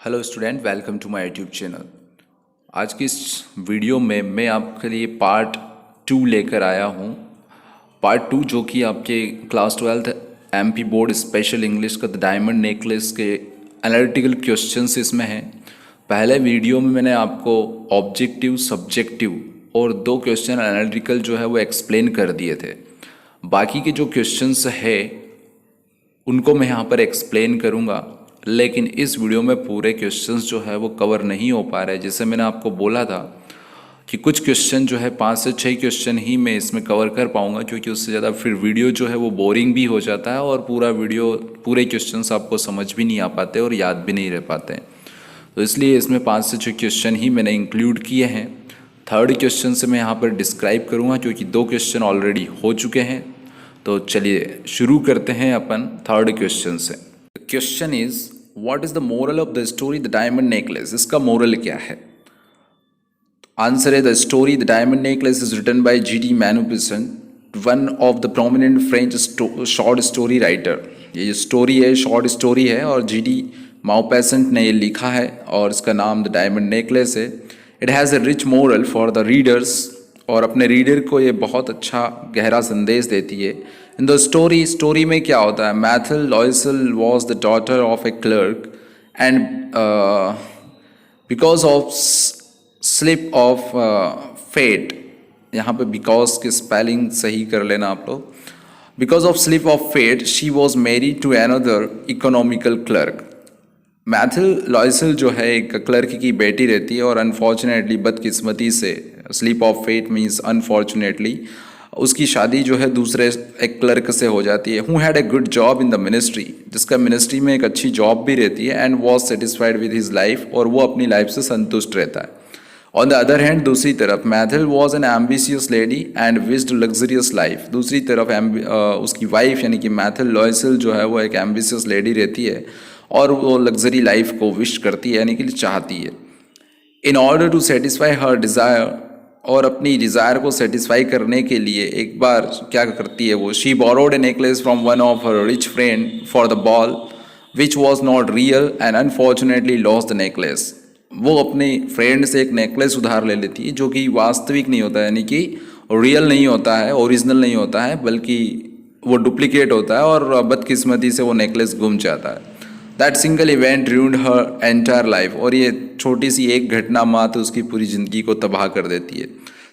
Hello student, welcome to my YouTube channel. आज की इस वीडियो में मैं आपके लिए पार्ट 2 लेकर आया हूँ। पार्ट 2 जो कि आपके class 12th MP board special English का द डायमंड नेकलेस के एनालिटिकल क्वेश्चंस इसमें हैं। पहले वीडियो में मैंने आपको ऑब्जेक्टिव, सब्जेक्टिव और 2 क्वेश्चन एनालिटिकल जो है वो एक्सप्लेन कर दिए थे। बाकी के जो क्वेश्चंस है उनको मैं यहाँ पर एक्सप्लेन करूँगा, लेकिन इस वीडियो में पूरे क्वेश्चंस जो है वो कवर नहीं हो पा रहे। जैसे मैंने आपको बोला था कि कुछ क्वेश्चन जो है 5 से 6 क्वेश्चन ही मैं इसमें कवर कर पाऊँगा, क्योंकि उससे ज़्यादा फिर वीडियो जो है वो बोरिंग भी हो जाता है और पूरे क्वेश्चंस आपको समझ भी नहीं आ पाते और याद भी नहीं रह पाते हैं। तो इसलिए इसमें 5 से 6 क्वेश्चन ही मैंने इंक्लूड किए हैं। थर्ड क्वेश्चन से मैं यहाँ पर डिस्क्राइब करूँगा, क्योंकि 2 क्वेश्चन ऑलरेडी हो चुके हैं। तो चलिए शुरू करते हैं अपन थर्ड क्वेश्चन से। Question is what is the moral of the story the diamond necklace. इसका मोरल क्या है? आंसर है the story the diamond necklace is written by G.D. Manoupesan, one of the prominent French short story writer. ये जो story है short story है और G.D. Maupassant ने ये लिखा है और इसका नाम द डायमंड नेकलेस है। It has a rich moral for the readers, और अपने रीडर को ये बहुत अच्छा गहरा संदेश देती है। इन द स्टोरी में क्या होता है? Mathilde Loisel was the daughter of a clerk and because of slip of fate, यहाँ पे बिकॉज की स्पेलिंग सही कर लेना आप लोग। Because of slip of fate she was married to another economical clerk. Mathilde Loisel जो है एक क्लर्क की बेटी रहती है और अनफॉर्चुनेटली, बदकिस्मती से, slip of fate means unfortunately, उसकी शादी जो है दूसरे एक क्लर्क से हो जाती है। Who had a good job in the ministry, जिसका मिनिस्ट्री में एक अच्छी जॉब भी रहती है। And was satisfied with his life, और वो अपनी लाइफ से संतुष्ट रहता है। ऑन द अदर हैंड, दूसरी तरफ, methyl was an ambitious lady and wished luxurious life. दूसरी तरफ उसकी वाइफ यानी कि मैथल लॉयसल जो है वो एक एम्बिशियस लेडी रहती है और वो लग्जरी लाइफ को विश करती है, यानी कि चाहती है। In order to satisfy her desire, और अपनी डिज़ायर को सेटिस्फाई करने के लिए एक बार क्या करती है वो, she borrowed A necklace from one of her rich friend for the ball which was not real and unfortunately loss the necklace. वो अपने फ्रेंड से एक नेकलेस उधार ले लेती है जो कि वास्तविक नहीं होता है, यानी कि रियल नहीं होता है, ओरिजिनल नहीं होता है, बल्कि वो डुप्लीकेट होता है, और बदकिस्मती से वो नेकलेस गुम जाता है। That single event ruined her entire life, और ये छोटी सी एक घटना मात्र उसकी पूरी ज़िंदगी को तबाह कर देती है।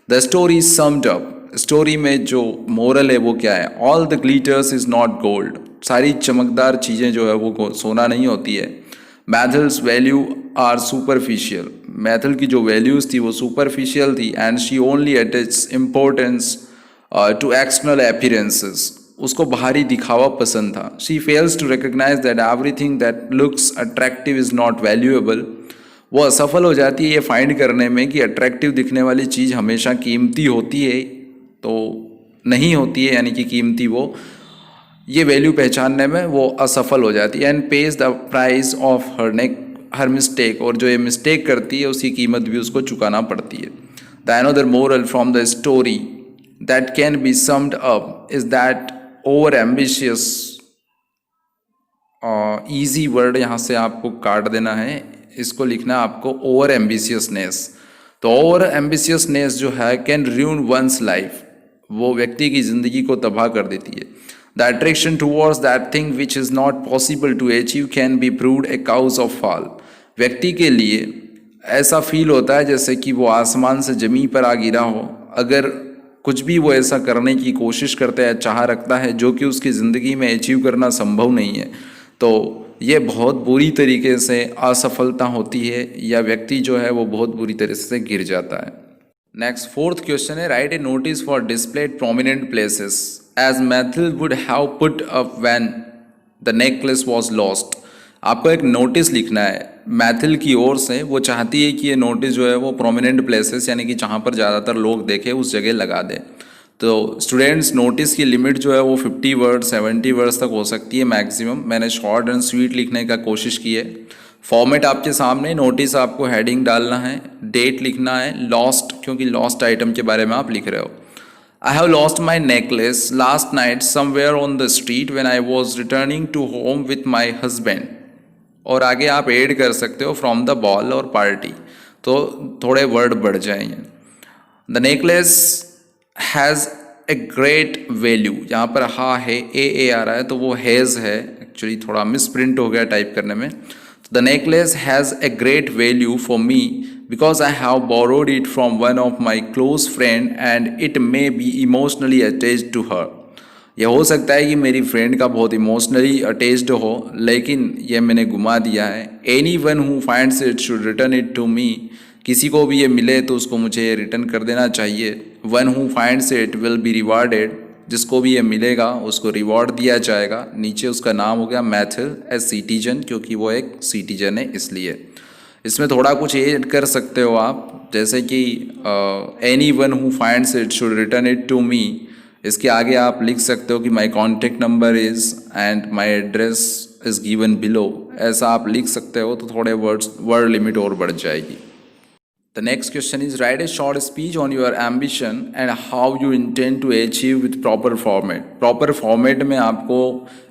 The story summed up, story में जो मोरल है वो क्या है? All the glitters is not gold, सारी चमकदार चीज़ें जो है वो सोना नहीं होती है। Mathilde's value are superficial, Mathilde की जो वैल्यूज़ थी वो सुपरफिशियल थी। And she only attach importance to external appearances, उसको बाहरी दिखावा पसंद था। She fails to recognise that everything that looks attractive is not valuable, वो असफल हो जाती है ये फाइंड करने में कि अट्रैक्टिव दिखने वाली चीज़ हमेशा कीमती होती है तो नहीं होती है, यानी कि कीमती वो, ये वैल्यू पहचानने में वो असफल हो जाती है। And page the price of her mistake, और जो ये मिस्टेक करती है उसकी कीमत भी उसको चुकाना पड़ती है। The another moral from the story that can be summed up is that over ambitious, easy word यहाँ से आपको काट देना है, इसको लिखना है आपको ओवर एम्बिशियसनेस। तो ओवर एम्बिशियसनेस जो है कैन ruin वंस लाइफ, वो व्यक्ति की ज़िंदगी को तबाह कर देती है। The attraction towards that thing which is not possible to achieve can be proved a cause of fall, व्यक्ति के लिए ऐसा फील होता है जैसे कि वो आसमान से ज़मीन पर आ गिरा हो। अगर कुछ भी वो ऐसा करने की कोशिश करता है, चाह रखता है, जो कि उसकी ज़िंदगी में अचीव करना संभव नहीं है, तो ये बहुत बुरी तरीके से असफलता होती है, या व्यक्ति जो है वो बहुत बुरी तरह से गिर जाता है। नेक्स्ट फोर्थ क्वेश्चन है, write a notice for displayed prominent places as Mathilde would have put up when the necklace was lost. आपको एक नोटिस लिखना है मैथल की ओर से, वो चाहती है कि ये नोटिस जो है वो प्रोमिनेंट प्लेसेस, यानी कि जहाँ पर ज़्यादातर लोग देखें उस जगह लगा दें। तो स्टूडेंट्स, नोटिस की लिमिट जो है वो 50 वर्ड 70 वर्ड्स तक हो सकती है मैक्सिमम। मैंने शॉर्ट एंड स्वीट लिखने का कोशिश की है। फॉर्मेट आपके सामने, नोटिस आपको हेडिंग डालना है, डेट लिखना है, लॉस्ट, क्योंकि लॉस्ट आइटम के बारे में आप लिख रहे हो। I have lost my necklace last night somewhere on the street when I was returning to home with my husband. और आगे आप ऐड कर सकते हो फ्रॉम द बॉल और पार्टी, तो थोड़े वर्ड बढ़ जाएंगे। The necklace has a great value, यहाँ पर हा है, ए आ रहा है, तो वो हैज़ है, एक्चुअली थोड़ा मिस प्रिंट हो गया टाइप करने में। The necklace has a great value for me because I have borrowed it from one of my close friend and it may be emotionally attached to her. यह हो सकता है कि मेरी फ्रेंड का बहुत इमोशनली अटैच्ड हो, लेकिन यह मैंने घुमा दिया है। Anyone who finds it should return it to me, किसी को भी ये मिले तो उसको मुझे रिटर्न कर देना चाहिए। One who finds it will be rewarded, जिसको भी ये मिलेगा उसको रिवॉर्ड दिया जाएगा। नीचे उसका नाम हो गया मैथिल ए सिटीजन, क्योंकि वो एक सिटीजन है इसलिए। इसमें थोड़ा कुछ ऐड कर सकते हो आप, जैसे कि anyone who finds it should return it to me, इसके आगे आप लिख सकते हो कि my contact number is and my address is given below, ऐसा आप लिख सकते हो, तो थोड़े वर्ड लिमिट और बढ़ जाएगी। The next question is write a short speech on your ambition and how you intend to achieve with proper format. Proper format में आपको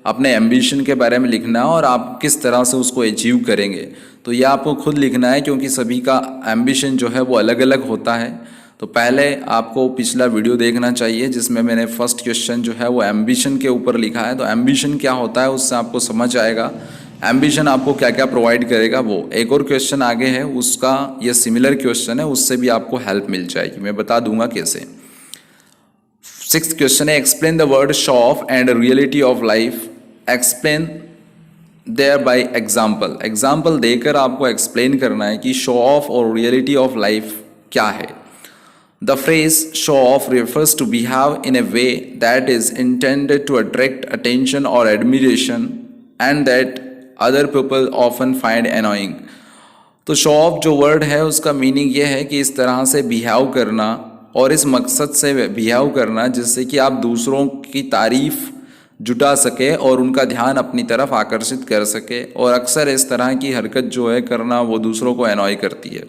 अपने ambition के बारे में लिखना है और आप किस तरह से उसको अचीव करेंगे। तो ये आपको खुद लिखना है, क्योंकि सभी का ambition जो है वो अलग अलग होता है। तो पहले आपको पिछला वीडियो देखना चाहिए जिसमें मैंने फर्स्ट क्वेश्चन जो है वो ambition के ऊपर लिखा है। तो ambition क्या होता है उससे आपको समझ आएगा एम्बिशन आपको क्या क्या प्रोवाइड करेगा। वो एक और क्वेश्चन आगे है, उसका ये सिमिलर क्वेश्चन है, उससे भी आपको हेल्प मिल जाएगी, मैं बता दूंगा कैसे। सिक्स्थ क्वेश्चन है explain the word show off and reality of life, explain their by example. Example देकर आपको एक्सप्लेन करना है कि शो ऑफ और रियलिटी ऑफ लाइफ क्या है। The phrase show off refers to behave in a way that is intended to attract attention or admiration and that other people often find annoying. तो show off जो word है उसका meaning ये है कि इस तरह से बिहेव करना और इस मकसद से बिहेव करना जिससे कि आप दूसरों की तारीफ जुटा सके और उनका ध्यान अपनी तरफ आकर्षित कर सके, और अक्सर इस तरह की हरकत जो है करना वो दूसरों को एनॉय करती है।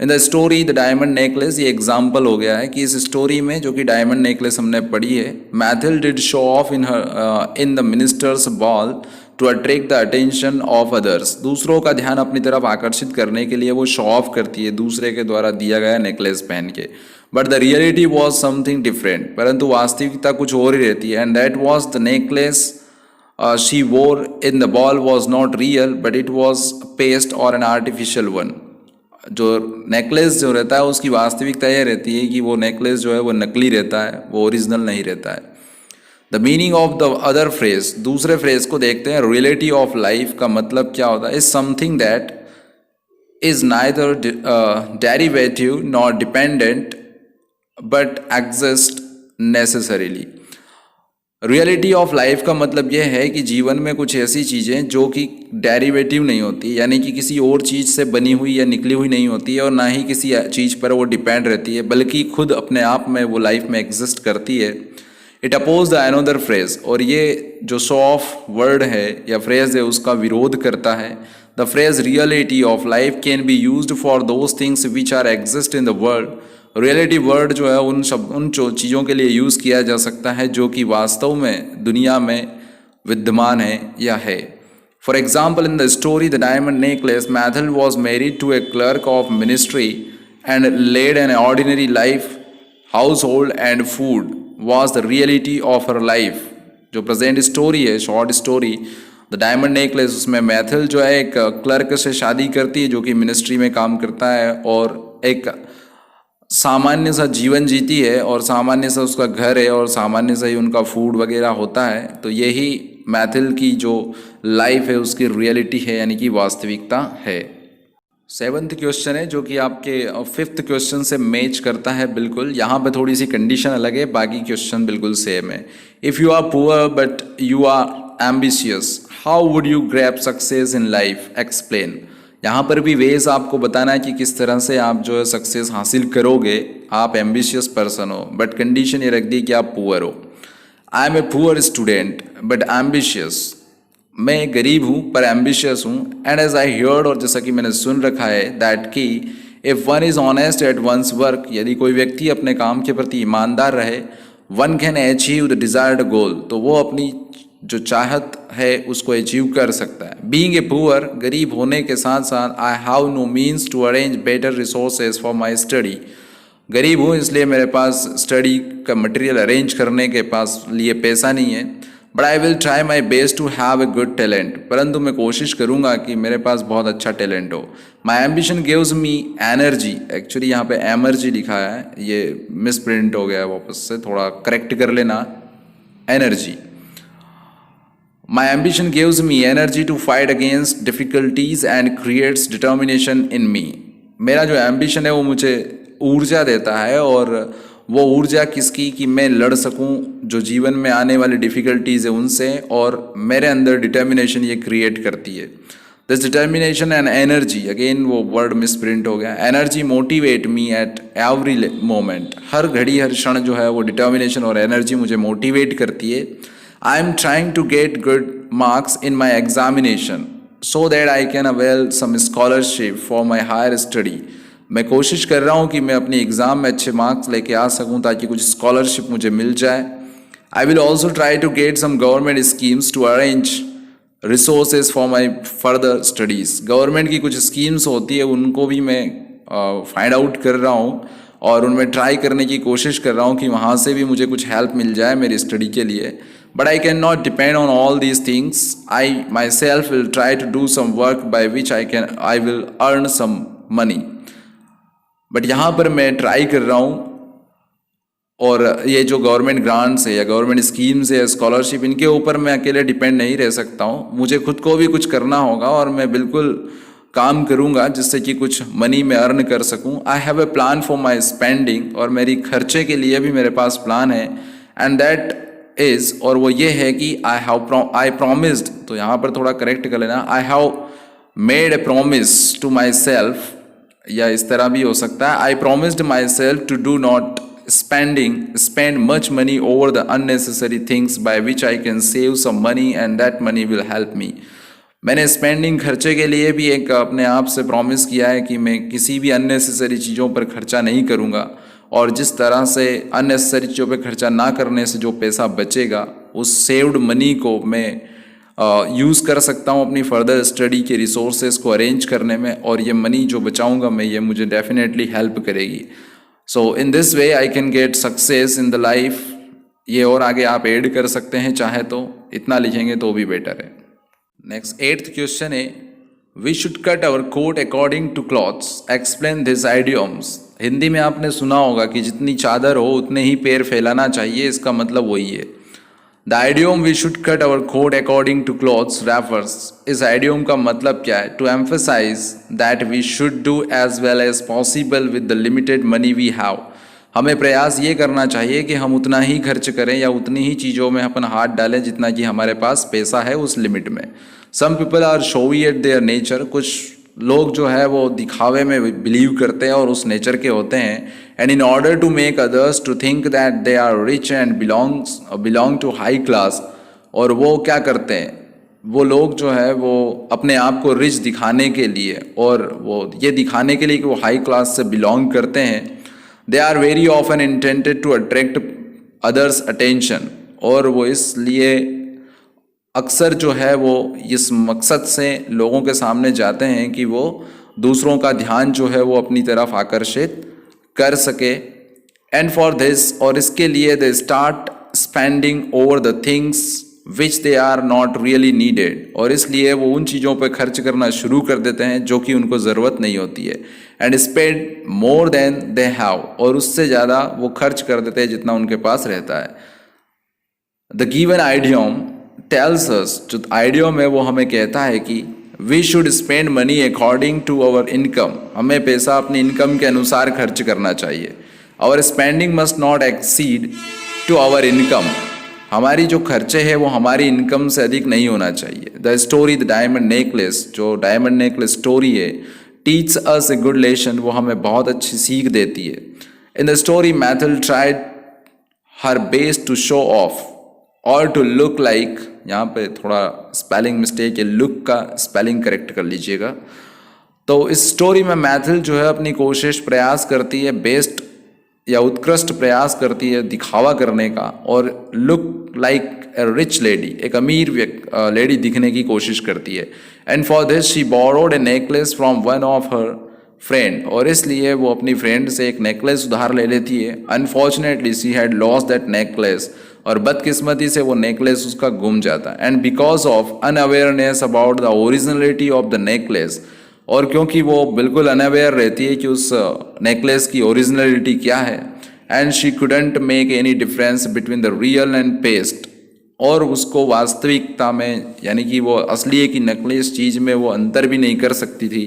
In the story the diamond necklace, ये एग्जाम्पल हो गया है कि इस स्टोरी में जो कि डायमंड नेकलेस हमने पढ़ी है, Mathilde did show off in the ministers ball to attract the attention of others. दूसरों का ध्यान अपनी तरफ आकर्षित करने के लिए वो शो ऑफ करती है दूसरे के द्वारा दिया गया नेकलेस पहन के। But the reality was something different, परंतु वास्तविकता कुछ और ही रहती है। And that was the necklace she वोर in the ball was not real but it was paste और एन आर्टिफिशियल वन। जो नेकलेस जो रहता है उसकी वास्तविकता यह रहती है कि वो नेकलेस जो है वो नकली रहता है, वो ओरिजिनल नहीं रहता है। The meaning of the other phrase, दूसरे फ्रेज को देखते हैं। रियलिटी ऑफ लाइफ का मतलब क्या होता है, is something that is neither derivative not dependent but exist necessarily. Reality of life का मतलब यह है कि जीवन में कुछ ऐसी चीज़ें जो कि डेरिवेटिव नहीं होती, यानी कि किसी और चीज़ से बनी हुई या निकली हुई नहीं होती है, और ना ही किसी चीज़ पर वो डिपेंड रहती है, बल्कि खुद अपने आप में वो लाइफ में एग्जिस्ट करती है। It oppose the another phrase, और ये जो शो ऑफ वर्ड है या फ्रेज है उसका विरोध करता है। The phrase reality of life can be used for those things which are exist in the world. Reality word जो है उन चीज़ों के लिए यूज़ किया जा सकता है जो कि वास्तव में दुनिया में विद्यमान है या है। For example in the story the diamond necklace, Mathilde was married to a clerk of ministry and led an ordinary life, household and food was the reality of her life। जो present story है, short story the diamond necklace, उसमें Mathilde जो है एक clerk से शादी करती है जो कि मिनिस्ट्री में काम करता है और एक सामान्य सा जीवन जीती है, और सामान्य सा उसका घर है और सामान्य सा ही उनका फूड वगैरह होता है। तो यही मैथिल की जो लाइफ है उसकी रियलिटी है, यानी कि वास्तविकता है। सेवन्थ क्वेश्चन है जो कि आपके फिफ्थ क्वेश्चन से मैच करता है बिल्कुल। यहाँ पे थोड़ी सी कंडीशन अलग है, बाकी क्वेश्चन बिल्कुल सेम है। If you are poor but you are ambitious, how would you grab success in life, explain. यहाँ पर भी वेज आपको बताना है कि किस तरह से आप जो है सक्सेस हासिल करोगे। आप एम्बिशियस पर्सन हो बट कंडीशन ये रख दी कि आप पुअर हो। I am a poor student but ambitious, मैं गरीब हूँ पर एम्बिशियस हूँ। एंड एज आई हियर्ड, और जैसा कि मैंने सुन रखा है, दैट कि if one is honest at one's work, यदि कोई व्यक्ति अपने काम के प्रति ईमानदार रहे, one can achieve the desired goal, तो वो अपनी जो चाहत है उसको अचीव कर सकता है। बीइंग ए पुअर, गरीब होने के साथ साथ, I have no means to arrange better resources for my study. गरीब हूँ इसलिए मेरे पास स्टडी का मटेरियल अरेंज करने के पास लिए पैसा नहीं है। But I will try my best to have a good talent, परंतु मैं कोशिश करूँगा कि मेरे पास बहुत अच्छा टैलेंट हो। माई ambition gives me energy, actually यहाँ पे एमर्जी लिखा है, ये मिस प्रिंट हो गया है, वापस से थोड़ा करेक्ट कर लेना, energy. My ambition gives me energy to fight against difficulties and creates determination in me. मेरा जो एम्बिशन है वो मुझे ऊर्जा देता है, और वो ऊर्जा किसकी, कि मैं लड़ सकूं जो जीवन में आने वाली डिफ़िकल्टीज़ है उनसे, और मेरे अंदर डिटर्मिनेशन ये क्रिएट करती है। This determination and energy, again वो वर्ड मिसप्रिंट हो गया, energy motivate me at every moment. हर घड़ी हर क्षण जो है वो डिटर्मिनेशन और एनर्जी मुझे मोटिवेट करती है। I am trying to get good marks in my examination so that I can avail some scholarship for my higher study. मैं कोशिश कर रहा हूँ कि मैं अपनी एग्ज़ाम में अच्छे मार्क्स लेके आ सकूँ ताकि कुछ स्कॉलरशिप मुझे मिल जाए। I will also try to get some government schemes to arrange resources for my further studies. Government की कुछ स्कीम्स होती है उनको भी मैं फाइंड आउट कर रहा हूँ और उनमें ट्राई करने की कोशिश कर रहा हूँ कि वहाँ से भी मुझे कुछ हेल्प मिल जाए मेरी स्टडी के लिए। But I can not depend on all these things. I my self will try to do some work by which I will earn some money. But यहाँ पर मैं ट्राई कर रहा हूँ, और ये जो गवर्नमेंट ग्रांट्स है या गवर्नमेंट स्कीम्स है या स्कॉलरशिप, इनके ऊपर मैं अकेले डिपेंड नहीं रह सकता हूँ। मुझे खुद को भी कुछ करना होगा और मैं बिल्कुल काम करूँगा जिससे कि कुछ मनी मैं अर्न कर सकूँ। I have a plan for my spending, और मेरी खर्चे के लिए भी मेरे पास प्लान है। एंड दैट इज़, और वो ये है कि आई प्रॉमिस्ड, तो यहाँ पर थोड़ा करेक्ट कर लेना, I have made a promise to my self, या इस तरह भी हो सकता है, I promised my self to do not spend much money over the unnecessary things by which I can save some money and that money will help me। मैंने spending खर्चे के लिए भी एक अपने आप से प्रॉमिस किया है कि मैं किसी भी अननेसेसरी चीज़ों पर खर्चा नहीं करूँगा, और जिस तरह से अननेसेसरी चीज़ों पर खर्चा ना करने से जो पैसा बचेगा उस सेव्ड मनी को मैं यूज़ कर सकता हूँ अपनी फर्दर स्टडी के रिसोर्सेज को अरेंज करने में, और ये मनी जो बचाऊँगा मैं, ये मुझे डेफिनेटली हेल्प करेगी। So in this way I can get success in the life. ये और आगे आप ऐड कर सकते हैं चाहे तो, इतना लिखेंगे तो भी बेटर है। नेक्स्ट 8th क्वेश्चन है, we should cut our coat according to clothes, explain this idioms. Hindi में आपने सुना होगा कि जितनी चादर हो उतने ही पैर फैलाना चाहिए, इसका मतलब वही है। The idiom we should cut our coat according to clothes refers, इस आइडियम का मतलब क्या है? To emphasize that we should do as well as possible with the limited money we have. हमें प्रयास ये करना चाहिए कि हम उतना ही खर्च करें या उतनी ही चीज़ों में अपन हाथ डालें जितना कि हमारे पास पैसा है उस लिमिट में। Some people are showy at their nature, कुछ लोग जो है वो दिखावे में बिलीव करते हैं और उस नेचर के होते हैं। And in order to make others to think that they are rich and belong to high class, और वो क्या करते हैं, वो लोग जो है वो अपने आप को रिच दिखाने के लिए और वो ये दिखाने के लिए कि वो हाई क्लास से बिलोंग करते हैं, they are very often intended to attract others attention, और वो इसलिए अक्सर जो है वो इस मकसद से लोगों के सामने जाते हैं कि वो दूसरों का ध्यान जो है वो अपनी तरफ आकर्षित कर सके। एंड फॉर दिस, और इसके लिए they start spending over the things which they are not really needed, और इसलिए वो उन चीज़ों पर खर्च करना शुरू कर देते हैं जो कि उनको ज़रूरत नहीं होती है। And spend more than they have, और उससे ज़्यादा वो खर्च कर देते हैं जितना उनके पास रहता है। The given idiom tells us, जो आइडियम है वो हमें कहता है कि we should spend money according to our income, हमें पैसा अपनी इनकम के अनुसार खर्च करना चाहिए। Our spending must not exceed to our income, हमारी जो खर्चे हैं वो हमारी इनकम से अधिक नहीं होना चाहिए। The story the diamond necklace, जो डायमंड नेकलेस स्टोरी है, teach us a good lesson, वो हमें बहुत अच्छी सीख देती है। In the story Mathilde tried her best to show off और टू लुक लाइक, यहाँ पे थोड़ा स्पेलिंग मिस्टेक है, लुक का स्पेलिंग करेक्ट कर लीजिएगा। तो इस स्टोरी में मैथल जो है अपनी कोशिश प्रयास करती है बेस्ट या उत्कृष्ट प्रयास करती है दिखावा करने का और look like a rich lady, एक अमीर लेडी दिखने की कोशिश करती है। And for this she borrowed A necklace from one of her friend, और इसलिए वो अपनी फ्रेंड से एक नेकलेस उधार ले लेती है। Unfortunately she had lost that necklace, और बदकिस्मती से वो नेकलेस उसका गुम जाता है। And because of unawareness about the originality of the necklace, और क्योंकि वो बिल्कुल अनअवेयर रहती है कि उस नेकलेस की ओरिजिनलिटी क्या है, and she couldn't make any difference between the real and paste, और उसको वास्तविकता में यानी कि वो असली की नकली इस चीज़ में वो अंतर भी नहीं कर सकती थी।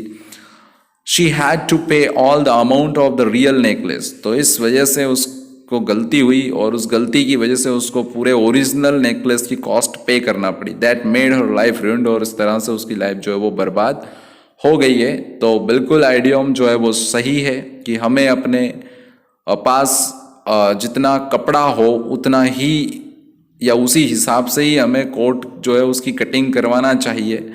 शी हैड टू पे all the amount of the real necklace, तो इस वजह से उसको गलती हुई और उस गलती की वजह से उसको पूरे ओरिजिनल नेकलेस की कॉस्ट पे करना पड़ी। That made her life ruined, और इस तरह से उसकी लाइफ जो है वो बर्बाद हो गई है। तो बिल्कुल आइडियम जो है वो सही है कि हमें अपने पास जितना कपड़ा हो उतना ही या उसी हिसाब से ही हमें कोट जो है उसकी कटिंग करवाना चाहिए।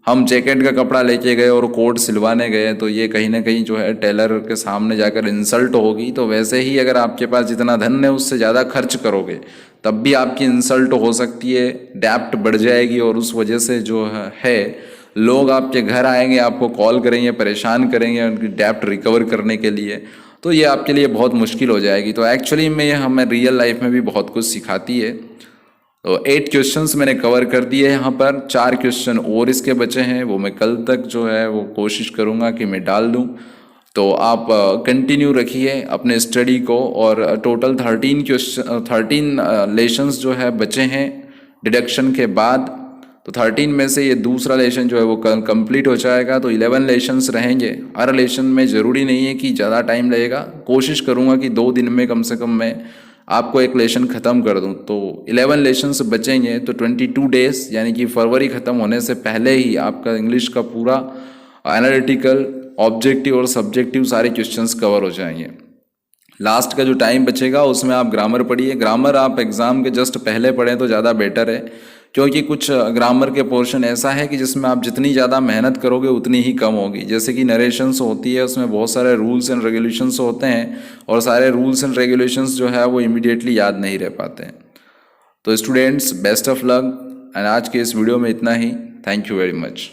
हम जैकेट का कपड़ा लेके गए और कोट सिलवाने गए तो ये कहीं ना कहीं जो है टेलर के सामने जाकर इंसल्ट होगी। तो वैसे ही अगर आपके पास जितना धन है उससे ज़्यादा खर्च करोगे तब भी आपकी इंसल्ट हो सकती है, डेप्ट बढ़ जाएगी, और उस वजह से जो है लोग आपके घर आएंगे, आपको कॉल करेंगे, परेशान करेंगे उनकी डेप्ट रिकवर करने के लिए। तो ये आपके लिए बहुत मुश्किल हो जाएगी। तो एक्चुअली में ये हमें रियल लाइफ में भी बहुत कुछ सिखाती है। तो 8 क्वेश्चंस मैंने कवर कर दिए यहाँ पर, 4 क्वेश्चन और इसके बचे हैं, वो मैं कल तक जो है वो कोशिश करूँगा कि मैं डाल दूँ। तो आप कंटिन्यू रखिए अपने स्टडी को। और टोटल 13 लेसन्स जो है बचे हैं डिडक्शन के बाद। तो 13 में से ये दूसरा लेसन जो है वो कल कंप्लीट हो जाएगा, तो 11 लेसन्स रहेंगे। हर लेसन में ज़रूरी नहीं है कि ज़्यादा टाइम लगेगा, कोशिश करूँगा कि 2 दिन में कम से कम मैं आपको एक लेसन ख़त्म कर दूं। तो 11 लेसन्स बचेंगे, तो 22 डेज यानी कि फरवरी ख़त्म होने से पहले ही आपका इंग्लिश का पूरा एनालिटिकल, ऑब्जेक्टिव और सब्जेक्टिव सारे क्वेश्चंस कवर हो जाएंगे। लास्ट का जो टाइम बचेगा उसमें आप ग्रामर पढ़िए। ग्रामर आप एग्ज़ाम के जस्ट पहले पढ़ें तो ज़्यादा बेटर है, क्योंकि कुछ ग्रामर के पोर्शन ऐसा है कि जिसमें आप जितनी ज़्यादा मेहनत करोगे उतनी ही कम होगी। जैसे कि नरेशंस होती है, उसमें बहुत सारे रूल्स एंड रेगुलेशंस होते हैं, और सारे रूल्स एंड रेगुलेशंस जो है वो इमीडिएटली याद नहीं रह पाते हैं। तो students, best of luck. And आज के इस वीडियो में इतना ही। Thank you very much.